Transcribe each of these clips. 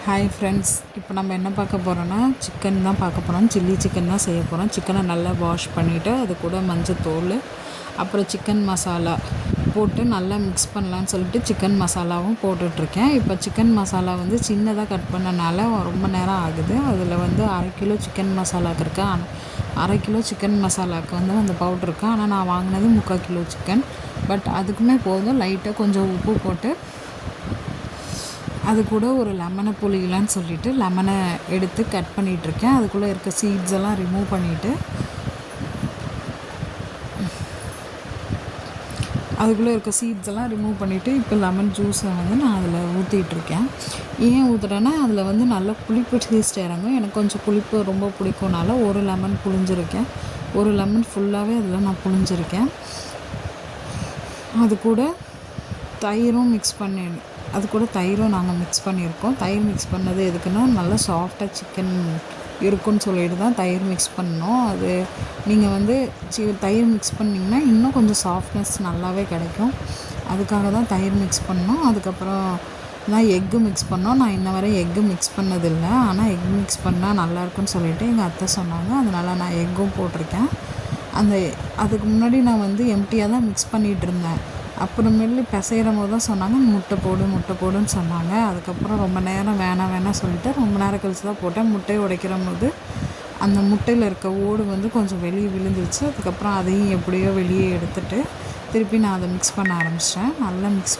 Hi friends, இப்போ நம்ம என்ன பார்க்க போகிறோன்னா சிக்கன் தான் பார்க்க போகிறோம். சில்லி சிக்கன் தான் செய்ய போகிறோம். சிக்கனை நல்லா வாஷ் பண்ணிவிட்டு அது கூட மஞ்சத்தூள், அப்புறம் சிக்கன் மசாலா போட்டு நல்லா மிக்ஸ் பண்ணலான்னு சொல்லிட்டு சிக்கன் மசாலாவும் போட்டுட்ருக்கேன். இப்போ சிக்கன் மசாலா வந்து சின்னதாக கட் பண்ணனால ரொம்ப நேரம் ஆகுது. அதில் வந்து 1/2 கிலோ சிக்கன் மசாலாவுக்கு இருக்கா, 1/2 கிலோ சிக்கன் மசாலாவுக்கு வந்து அந்த பவுட்ரு இருக்குது. ஆனால் நான் வாங்கினது 3/4 கிலோ சிக்கன். பட் அதுக்குமே போதும். லைட்டாக கொஞ்சம் உப்பு போட்டு அது கூட ஒரு லெமனை புளியலான்னு சொல்லிவிட்டு லெமனை எடுத்து கட் பண்ணிகிட்ருக்கேன். அதுக்குள்ளே இருக்க சீட்ஸ் எல்லாம் ரிமூவ் பண்ணிவிட்டு இப்போ லெமன் ஜூஸை வந்து நான் அதில் ஊற்றிட்டுருக்கேன். ஏன் ஊற்றுறேன்னா அதில் வந்து நல்லா புளிப்பு டேஸ்ட் இறங்கும். எனக்கு கொஞ்சம் புளிப்பு ரொம்ப பிடிக்கும்னால ஒரு லெமன் புளிஞ்சிருக்கேன். ஒரு லெமன் ஃபுல்லாகவே அதில் நான் புளிஞ்சிருக்கேன். அது கூட தயிரும் நாங்கள் மிக்ஸ் பண்ணியிருக்கோம். தயிர் மிக்ஸ் பண்ணது எதுக்குன்னா நல்லா சாஃப்டாக சிக்கன் இருக்குன்னு சொல்லிட்டு தான் தயிர் மிக்ஸ் பண்ணோம். அது நீங்கள் வந்து தயிர் மிக்ஸ் பண்ணிங்கன்னா இன்னும் கொஞ்சம் சாஃப்ட்னஸ் நல்லாவே கிடைக்கும். அதுக்காக தான் தயிர் மிக்ஸ் பண்ணோம். அதுக்கப்புறம் நான் எக்கு மிக்ஸ் பண்ணோம். நான் இன்ன வரை எக்கு மிக்ஸ் பண்ணதில்லை. ஆனால் எக் மிக்ஸ் பண்ணால் நல்லாயிருக்குன்னு சொல்லிவிட்டு எங்கள் அத்தை சொன்னாங்க. அதனால் நான் எக்கும் போட்டிருக்கேன். அதுக்கு முன்னாடி நான் வந்து எம்டியாக தான் மிக்ஸ் பண்ணிகிட்டு இருந்தேன். அப்புறமேலு பிசைகிற போது தான் சொன்னாங்க முட்டை போடுன்னு சொன்னாங்க. அதுக்கப்புறம் ரொம்ப நேரம் வேணாம் சொல்லிட்டு ரொம்ப நேரம் கழிச்சு தான் போட்டேன். முட்டையை உடைக்கிற போது அந்த முட்டையில் இருக்க ஓடு வந்து கொஞ்சம் வெளியே விழுந்துருச்சு. அதுக்கப்புறம் அதையும் எப்படியோ வெளியே எடுத்துகிட்டு திருப்பி நான் அதை மிக்ஸ் பண்ண ஆரம்பிச்சிட்டேன். நல்லா மிக்ஸ்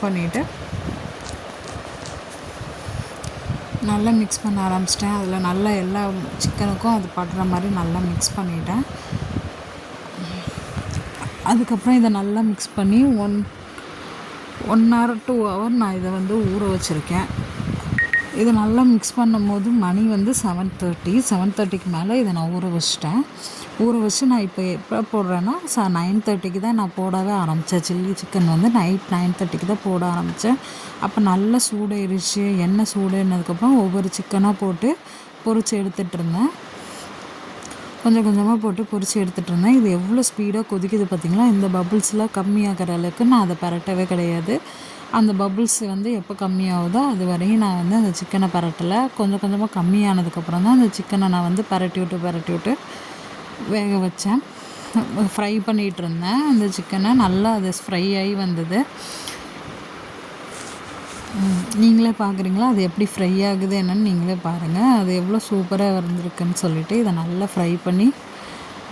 பண்ண ஆரம்பிச்சிட்டேன். அதில் நல்லா எல்லா சிக்கனுக்கும் அது படுற மாதிரி நல்லா மிக்ஸ் பண்ணிட்டேன். அதுக்கப்புறம் இதை நல்லா மிக்ஸ் பண்ணி 1 hour 2 hour நான் இதை வந்து ஊற வச்சுருக்கேன். இதை நல்லா மிக்ஸ் பண்ணும் போது மணி வந்து 7:30க்கு மேலே இதை நான் ஊற வச்சு நான் இப்போ எப்போ போடுறேன்னா 9:30க்கு தான் நான் போடவே ஆரம்பித்தேன். சில்லி சிக்கன் வந்து நைட் 9:30க்கு தான் போட ஆரம்பித்தேன். அப்போ நல்லா சூடாயிருச்சு. எண்ணெய் சூடானதுக்கப்புறம் ஒவ்வொரு சிக்கனாக போட்டு பொரித்து எடுத்துகிட்டு இருந்தேன். கொஞ்சம் கொஞ்சமாக போட்டு பொரித்து எடுத்துகிட்டு இருந்தேன். இது எவ்வளோ ஸ்பீடாக கொதிக்குது பார்த்திங்களா. இந்த பபுள்ஸ்லாம் கம்மியாகிற அளவுக்கு நான் அதை பரட்டவே கிடையாது. அந்த பபுள்ஸ் வந்து எப்போ கம்மியாகுதோ அது வரையும் நான் வந்து அந்த சிக்கனை பரட்டலை. கொஞ்சம் கொஞ்சமாக கம்மியானதுக்கப்புறம் தான் அந்த சிக்கனை நான் வந்து பரட்டி விட்டு வேக வச்சேன். ஃப்ரை பண்ணிகிட்டு இருந்தேன் அந்த சிக்கனை. நல்லா அது ஃப்ரை ஆகி வந்தது. நீங்களே பார்க்குறீங்களா அது எப்படி ஃப்ரை ஆகுது என்னன்னு நீங்களே பாருங்கள். அது எவ்வளோ சூப்பராக வந்திருக்குன்னு சொல்லிவிட்டு இதை நல்லா ஃப்ரை பண்ணி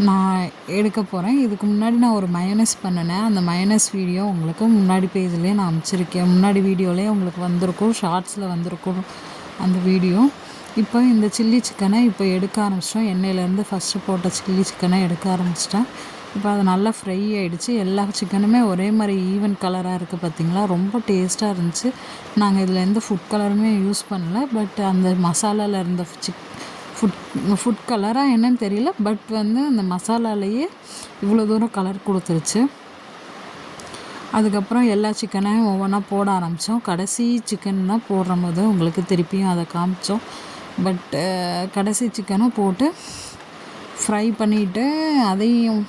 நான் எடுக்க போகிறேன். இதுக்கு முன்னாடி நான் ஒரு மயோனைஸ் பண்ணினேன். அந்த மயோனைஸ் வீடியோ உங்களுக்கு முன்னாடி பேஜ்லேயே நான் அமைச்சிருக்கேன். முன்னாடி வீடியோலேயே உங்களுக்கு வந்திருக்கும், ஷார்ட்ஸில் வந்திருக்கும் அந்த வீடியோ. இப்போ இந்த சில்லி சிக்கனை இப்போ எடுக்க ஆரம்பிச்சிட்டோம். எண்ணெயிலேருந்து ஃபஸ்ட்டு போட்ட சில்லி சிக்கனை எடுக்க ஆரம்பிச்சிட்டேன். இப்போ அது நல்லா ஃப்ரை ஆகிடுச்சு. எல்லா சிக்கனுமே ஒரே மாதிரி ஈவன் கலராக இருக்குது பார்த்திங்களா. ரொம்ப டேஸ்ட்டாக இருந்துச்சு. நாங்கள் இதில் எந்த ஃபுட் கலருமே யூஸ் பண்ணல. பட் அந்த மசாலாவில் இருந்த ஃபுட் கலராக என்னன்னு தெரியல. பட் வந்து அந்த மசாலாலேயே இவ்வளோ தூரம் கலர் கொடுத்துருச்சு. அதுக்கப்புறம் எல்லா சிக்கனையும் ஒவ்வொன்றா போட ஆரம்பித்தோம். கடைசி சிக்கன் தான் போடுற போது உங்களுக்கு திருப்பியும் அதை காமிச்சோம். பட் கடைசி சிக்கனும் போட்டு ஃப்ரை பண்ணிவிட்டு அதையும்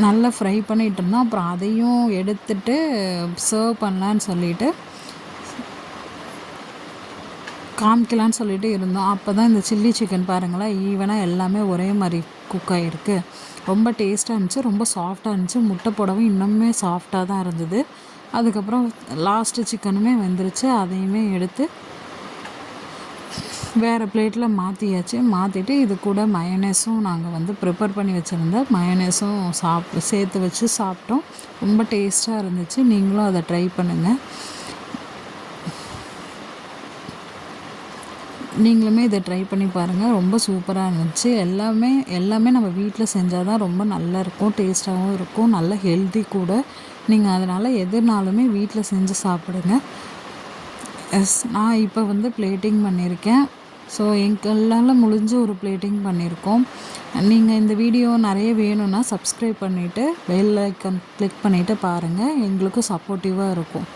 நல்லா ஃப்ரை பண்ணிகிட்டு இருந்தோம். அப்புறம் அதையும் எடுத்துகிட்டு சர்வ் பண்ணலான்னு சொல்லிவிட்டு காமிக்கலான்னு சொல்லிட்டு இருந்தோம். அப்போ தான் இந்த சில்லி சிக்கன் பாருங்களேன், ஈவனாக எல்லாமே ஒரே மாதிரி குக் ஆகிருக்கு. ரொம்ப டேஸ்ட்டாக இருந்துச்சு, ரொம்ப சாஃப்டாக இருந்துச்சு. முட்டை போடவும் இன்னுமே சாஃப்டாக தான் இருந்தது. அதுக்கப்புறம் லாஸ்ட்டு சிக்கனுமே வெந்துருச்சு. அதையுமே எடுத்து வேறு பிளேட்டில் மாற்றிட்டு இது கூட மயோனைஸும் நாங்கள் வந்து ப்ரிப்பேர் பண்ணி வச்சுருந்தேன். மயோனைஸும் சேர்த்து வச்சு சாப்பிட்டோம். ரொம்ப டேஸ்ட்டாக இருந்துச்சு. நீங்களும் அதை ட்ரை பண்ணுங்கள். நீங்களுமே இதை ட்ரை பண்ணி பாருங்கள். ரொம்ப சூப்பராக இருந்துச்சு. எல்லாமே நம்ம வீட்டில் செஞ்சால் தான் ரொம்ப நல்லாயிருக்கும், டேஸ்ட்டாகவும் இருக்கும், நல்ல ஹெல்த்தி கூட. நீங்கள் அதனால் எதுனாலுமே வீட்டில் செஞ்சு சாப்பிடுங்க. நான் இப்போ வந்து பிளேட்டிங் பண்ணியிருக்கேன். ஸோ எங்களால் முடிஞ்ச ஒரு பிளேட்டிங் பண்ணியிருக்கோம். நீங்கள் இந்த வீடியோ நிறைய வேணும்னா சப்ஸ்கிரைப் பண்ணிவிட்டு பெல் ஐக்கான் கிளிக் பண்ணிவிட்டு பாருங்கள். எங்களுக்கும் சப்போர்ட்டிவாக இருக்கும்.